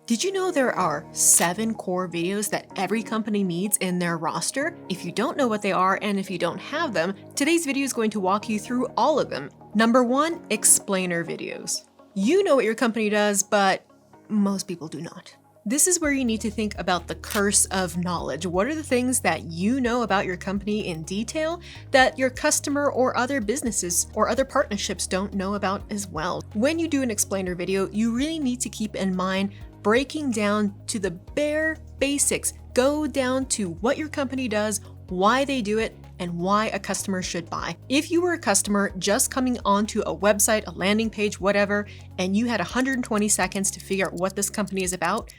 Did you know there are 7 core videos that every company needs in their roster? If you don't know what they are and if you don't have them, today's video is going to walk you through all of them. Number 1, explainer videos. You know what your company does, but most people do not. This is where you need to think about the curse of knowledge. What are the things that you know about your company in detail that your customer or other businesses or other partnerships don't know about as well? When you do an explainer video, you really need to keep in mind breaking down to the bare basics. Go down to what your company does, why they do it, and why a customer should buy. If you were a customer just coming onto a website, a landing page, whatever, and you had 120 seconds to figure out what this company is about,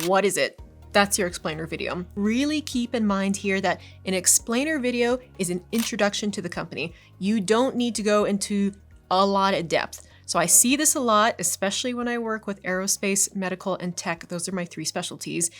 what is it? That's your explainer video. Really keep in mind here that an explainer video is an introduction to the company. You don't need to go into a lot of depth. So I see this a lot, especially when I work with aerospace, medical, and tech. Those are my 3 specialties.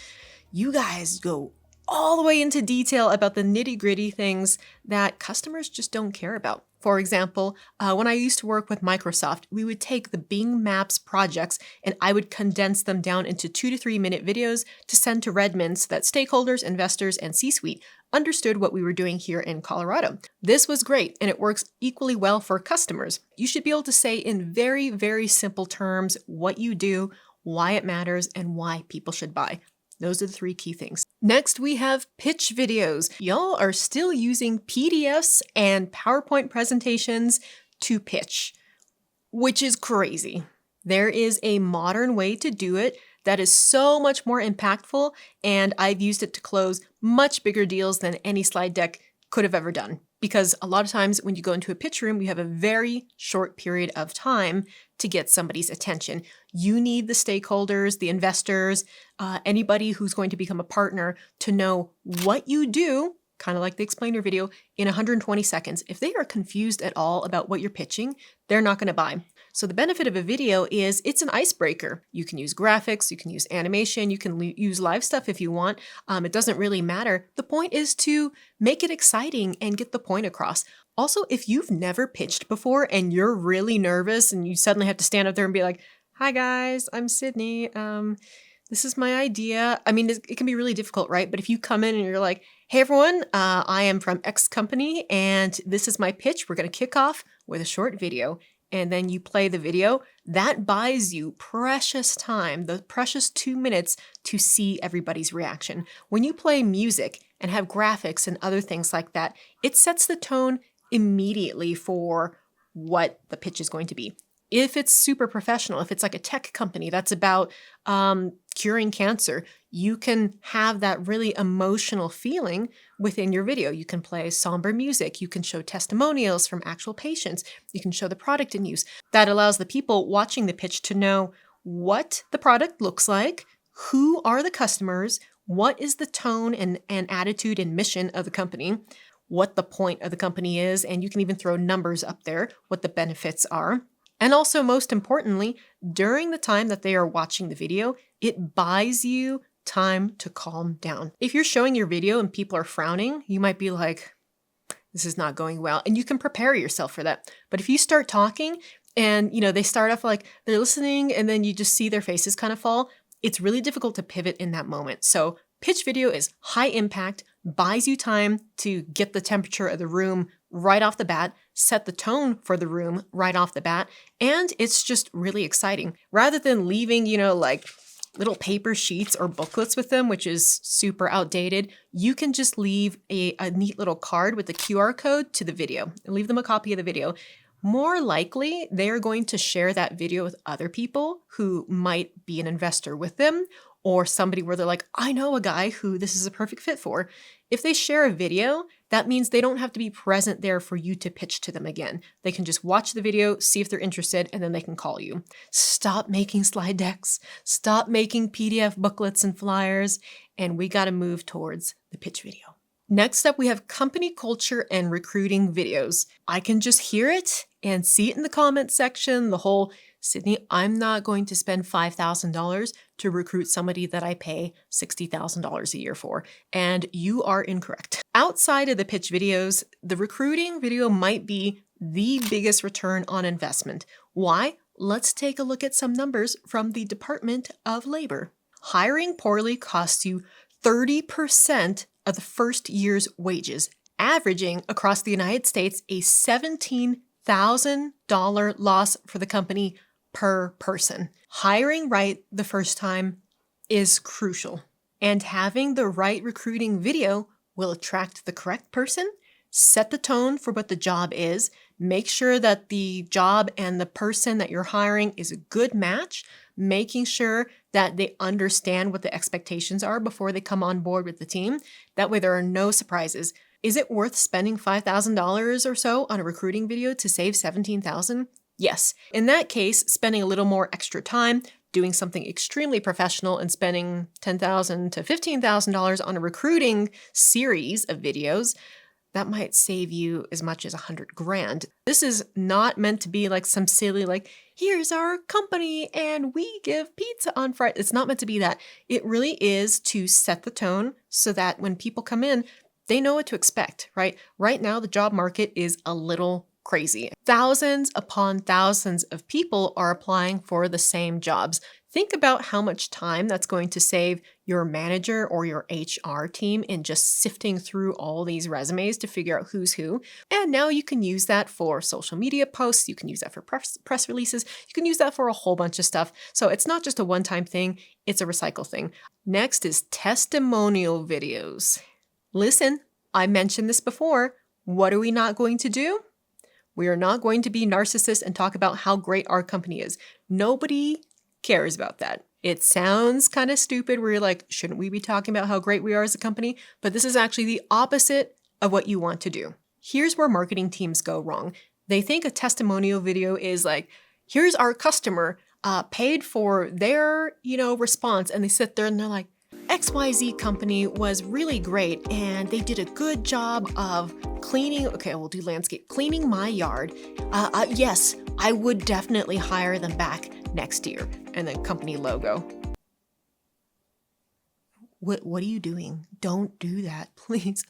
You guys go all the way into detail about the nitty-gritty things that customers just don't care about. For example, when I used to work with Microsoft, we would take the Bing Maps projects and I would condense them down into 2 to 3 minute videos to send to Redmond so that stakeholders, investors, and C-suite understood what we were doing here in Colorado. This was great, and it works equally well for customers. You should be able to say in very, very simple terms what you do, why it matters, and why people should buy. Those are the 3 key things. Next, we have pitch videos. Y'all are still using PDFs and PowerPoint presentations to pitch, which is crazy. There is a modern way to do it that is so much more impactful, and I've used it to close much bigger deals than any slide deck could have ever done. Because a lot of times when you go into a pitch room, you have a very short period of time to get somebody's attention. You need the stakeholders, the investors, anybody who's going to become a partner to know what you do, kind of like the explainer video, in 120 seconds. If they are confused at all about what you're pitching, they're not going to buy. So the benefit of a video is it's an icebreaker. You can use graphics, you can use animation, you can use live stuff if you want. It doesn't really matter. The point is to make it exciting and get the point across. Also, if you've never pitched before and you're really nervous and you suddenly have to stand up there and be like, "Hi guys, I'm Sydney. This is my idea." I mean, it can be really difficult, right? But if you come in and you're like, "Hey everyone, I am from X company and this is my pitch. We're going to kick off with a short video." And then you play the video, that buys you precious time, the precious 2 minutes to see everybody's reaction. When you play music and have graphics and other things like that, it sets the tone immediately for what the pitch is going to be. If it's super professional, if it's like a tech company that's about curing cancer, you can have that really emotional feeling within your video. You can play somber music. You can show testimonials from actual patients. You can show the product in use. That allows the people watching the pitch to know what the product looks like, who are the customers, what is the tone and attitude and mission of the company, what the point of the company is, and you can even throw numbers up there, what the benefits are. And also, most importantly, during the time that they are watching the video, it buys you time to calm down. If you're showing your video and people are frowning, you might be like, "This is not going well." And you can prepare yourself for that. But if you start talking and, they start off like they're listening and then you just see their faces kind of fall, it's really difficult to pivot in that moment. So pitch video is high impact, buys you time to get the temperature of the room right off the bat, set the tone for the room right off the bat, and it's just really exciting. Rather than leaving, like little paper sheets or booklets with them, which is super outdated, you can just leave a neat little card with the QR code to the video and leave them a copy of the video. More likely, they're going to share that video with other people who might be an investor with them, or somebody where they're like, "I know a guy who this is a perfect fit for." If they share a video, that means they don't have to be present there for you to pitch to them again. They can just watch the video, see if they're interested, and then they can call you. Stop making slide decks. Stop making PDF booklets and flyers, and we got to move towards the pitch video. Next up, we have company culture and recruiting videos. I can just hear it and see it in the comment section, the whole, "Sydney, I'm not going to spend $5,000 to recruit somebody that I pay $60,000 a year for." And you are incorrect. Outside of the pitch videos, the recruiting video might be the biggest return on investment. Why? Let's take a look at some numbers from the Department of Labor. Hiring poorly costs you 30% of the first year's wages, averaging across the United States a $17,000 loss for the company per person. Hiring right the first time is crucial, and having the right recruiting video will attract the correct person, set the tone for what the job is, make sure that the job and the person that you're hiring is a good match, making sure that they understand what the expectations are before they come on board with the team. That way there are no surprises. Is it worth spending $5,000 or so on a recruiting video to save $17,000? Yes. In that case, spending a little more extra time, doing something extremely professional and spending $10,000 to $15,000 on a recruiting series of videos, that might save you as much as $100,000. This is not meant to be like some silly, like, here's our company and we give pizza on Friday. It's not meant to be that. It really is to set the tone so that when people come in, they know what to expect, right? Right now, the job market is a little crazy. Thousands upon thousands of people are applying for the same jobs. Think about how much time that's going to save your manager or your HR team in just sifting through all these resumes to figure out who's who. And now you can use that for social media posts. You can use that for press releases. You can use that for a whole bunch of stuff. So it's not just a one-time thing. It's a recycle thing. Next is testimonial videos. Listen, I mentioned this before. What are we not going to do? We are not going to be narcissists and talk about how great our company is. Nobody cares about that. It sounds kind of stupid where you're like, shouldn't we be talking about how great we are as a company? But this is actually the opposite of what you want to do. Here's where marketing teams go wrong. They think a testimonial video is like, here's our customer paid for their, response. And they sit there and they're like, XYZ company was really great and they did a good job of cleaning. Okay, we'll do landscape cleaning my yard. Yes, I would definitely hire them back next year. And then company logo. What are you doing? Don't do that, please.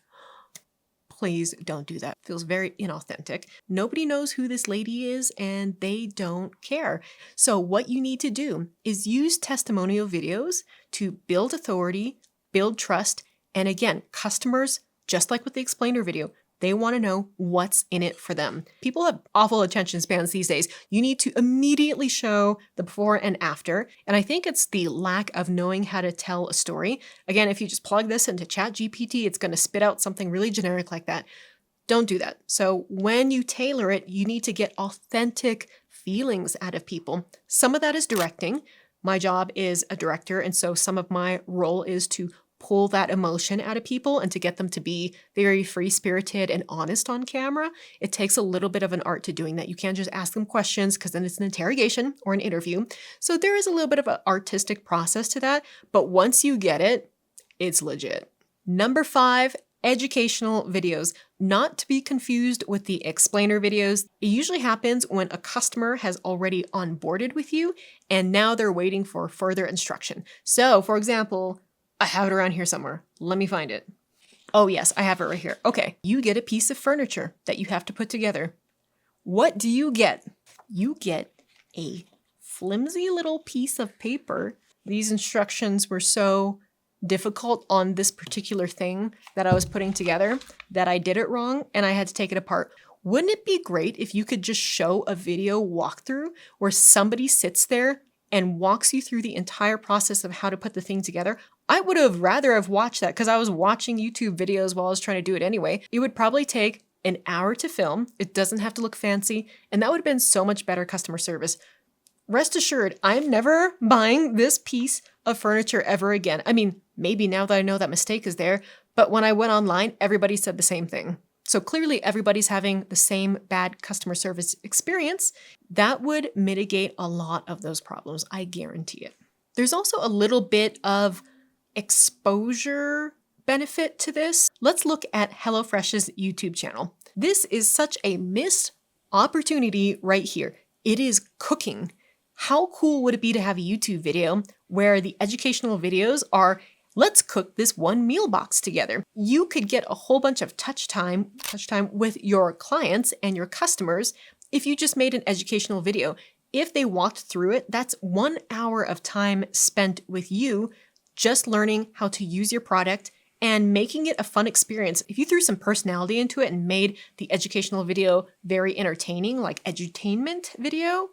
Please don't do that. Feels very inauthentic. Nobody knows who this lady is and they don't care. So what you need to do is use testimonial videos to build authority, build trust, and again, customers, just like with the explainer video, they want to know what's in it for them. People have awful attention spans these days. You need to immediately show the before and after. And I think it's the lack of knowing how to tell a story. Again, if you just plug this into ChatGPT, it's going to spit out something really generic like that. Don't do that. So when you tailor it, you need to get authentic feelings out of people. Some of that is directing. My job is a director, and so some of my role is to pull that emotion out of people and to get them to be very free-spirited and honest on camera. It takes a little bit of an art to doing that. You can't just ask them questions because then it's an interrogation or an interview. So there is a little bit of an artistic process to that, but once you get it, it's legit. Number 5, educational videos. Not to be confused with the explainer videos. It usually happens when a customer has already onboarded with you and now they're waiting for further instruction. So for example, I have it around here somewhere. Let me find it. Oh yes, I have it right here. Okay, you get a piece of furniture that you have to put together. What do you get? You get a flimsy little piece of paper. These instructions were so difficult on this particular thing that I was putting together that I did it wrong and I had to take it apart. Wouldn't it be great if you could just show a video walkthrough where somebody sits there and walks you through the entire process of how to put the thing together? I would have rather have watched that because I was watching YouTube videos while I was trying to do it anyway. It would probably take an hour to film. It doesn't have to look fancy. And that would have been so much better customer service. Rest assured, I'm never buying this piece of furniture ever again. I mean, maybe now that I know that mistake is there, but when I went online, everybody said the same thing. So clearly everybody's having the same bad customer service experience. That would mitigate a lot of those problems. I guarantee it. There's also a little bit of exposure benefit to this. Let's look at HelloFresh's YouTube channel. This is such a missed opportunity right here. It is cooking. How cool would it be to have a YouTube video where the educational videos are, let's cook this one meal box together. You could get a whole bunch of touch time with your clients and your customers if you just made an educational video. If they walked through it, that's 1 hour of time spent with you just learning how to use your product and making it a fun experience. If you threw some personality into it and made the educational video very entertaining, like edutainment video,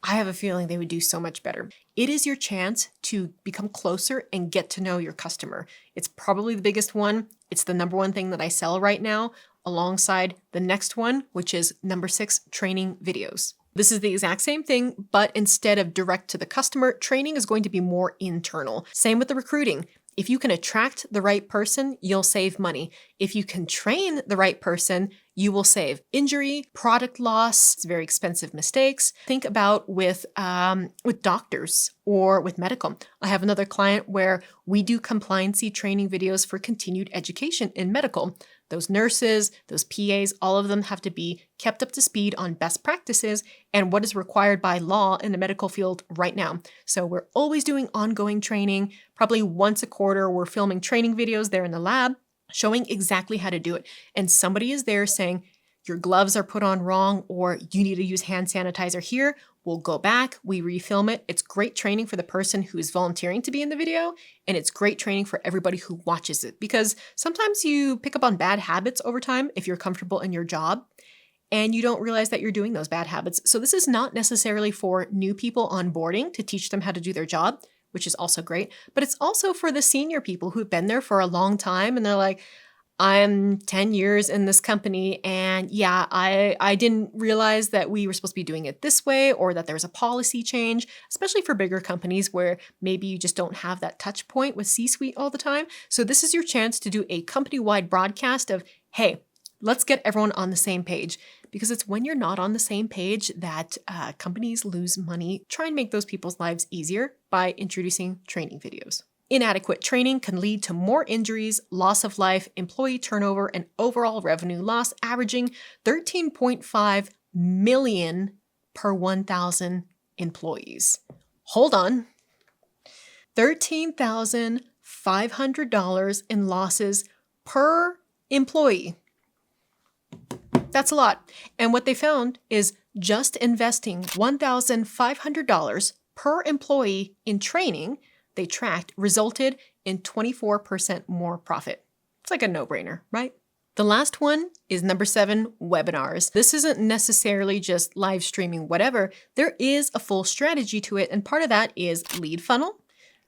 I have a feeling they would do so much better. It is your chance to become closer and get to know your customer. It's probably the biggest one. It's the number one thing that I sell right now, alongside the next one, which is number 6, training videos. This is the exact same thing, but instead of direct to the customer, training is going to be more internal. Same with the recruiting. If you can attract the right person, you'll save money. If you can train the right person, you will save injury, product loss, very expensive mistakes. Think about with doctors or with medical. I have another client where we do compliancy training videos for continued education in medical. Those nurses, those PAs, all of them have to be kept up to speed on best practices and what is required by law in the medical field right now. So we're always doing ongoing training. Probably once a quarter, we're filming training videos there in the lab, showing exactly how to do it. And somebody is there saying, your gloves are put on wrong, or you need to use hand sanitizer here. We'll go back, we refilm it. It's great training for the person who is volunteering to be in the video, and it's great training for everybody who watches it, because sometimes you pick up on bad habits over time if you're comfortable in your job and you don't realize that you're doing those bad habits. So this is not necessarily for new people onboarding to teach them how to do their job, which is also great, but it's also for the senior people who've been there for a long time and they're like, I'm 10 years in this company, and yeah, I didn't realize that we were supposed to be doing it this way, or that there's a policy change, especially for bigger companies where maybe you just don't have that touch point with C-suite all the time. So this is your chance to do a company-wide broadcast of, hey, let's get everyone on the same page, because it's when you're not on the same page that companies lose money. Try and make those people's lives easier by introducing training videos. Inadequate training can lead to more injuries, loss of life, employee turnover, and overall revenue loss, averaging $13.5 million per 1,000 employees. Hold on. $13,500 in losses per employee. That's a lot. And what they found is just investing $1,500 per employee in training they tracked resulted in 24% more profit. It's like a no-brainer, right? The last one is number 7, webinars. This isn't necessarily just live streaming whatever. There is a full strategy to it, and part of that is lead funnel,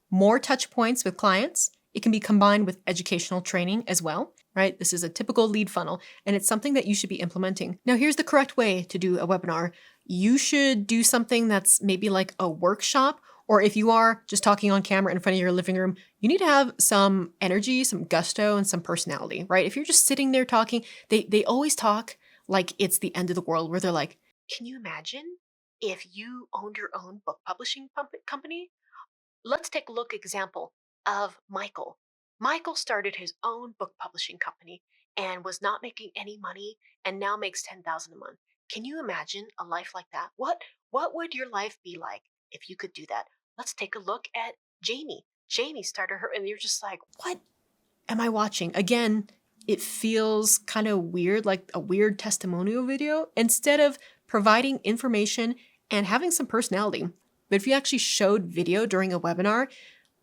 more touch points with clients. It can be combined with educational training as well, right? This is a typical lead funnel, and it's something that you should be implementing. Now, here's the correct way to do a webinar. You should do something that's maybe like a workshop, or if you are just talking on camera in front of your living room, you need to have some energy, some gusto, and some personality, right? If you're just sitting there talking, they always talk like it's the end of the world, where they're like, can you imagine if you owned your own book publishing company? Let's take a look example of Michael. Michael started his own book publishing company and was not making any money and now makes $10,000 a month. Can you imagine a life like that? What would your life be like if you could do that? Let's take a look at Jamie. Jamie started her, and you're just like, what am I watching? Again, it feels kind of weird, like a weird testimonial video, instead of providing information and having some personality. But if you actually showed video during a webinar,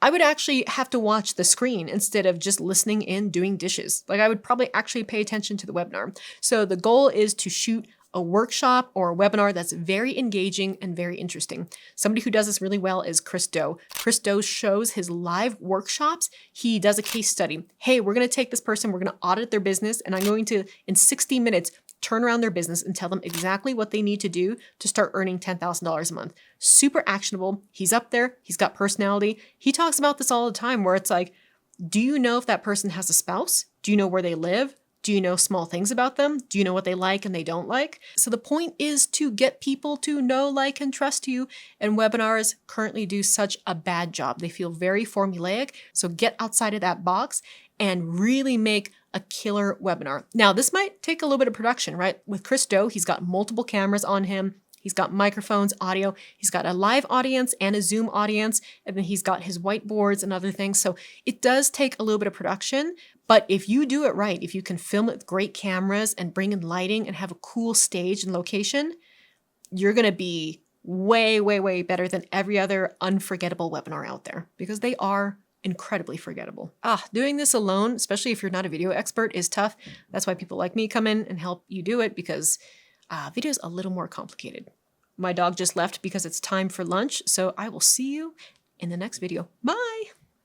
I would actually have to watch the screen instead of just listening in doing dishes. Like, I would probably actually pay attention to the webinar. So the goal is to shoot a workshop or a webinar that's very engaging and very interesting. Somebody who does this really well is Chris Do. Chris Do shows his live workshops. He does a case study. Hey, we're going to take this person, we're going to audit their business, and I'm going to, in 60 minutes, turn around their business and tell them exactly what they need to do to start earning $10,000 a month. Super actionable. He's up there. He's got personality. He talks about this all the time, where it's like, do you know if that person has a spouse? Do you know where they live? Do you know small things about them? Do you know what they like and they don't like? So the point is to get people to know, like, and trust you. And webinars currently do such a bad job. They feel very formulaic. So get outside of that box and really make a killer webinar. Now, this might take a little bit of production, right? With Chris Do, he's got multiple cameras on him. He's got microphones, audio. He's got a live audience and a Zoom audience. And then he's got his whiteboards and other things. So it does take a little bit of production. But if you do it right, if you can film it with great cameras and bring in lighting and have a cool stage and location, you're going to be way, way, way better than every other unforgettable webinar out there, because they are incredibly forgettable. Doing this alone, especially if you're not a video expert, is tough. That's why people like me come in and help you do it, because video is a little more complicated. My dog just left because it's time for lunch, so I will see you in the next video. Bye!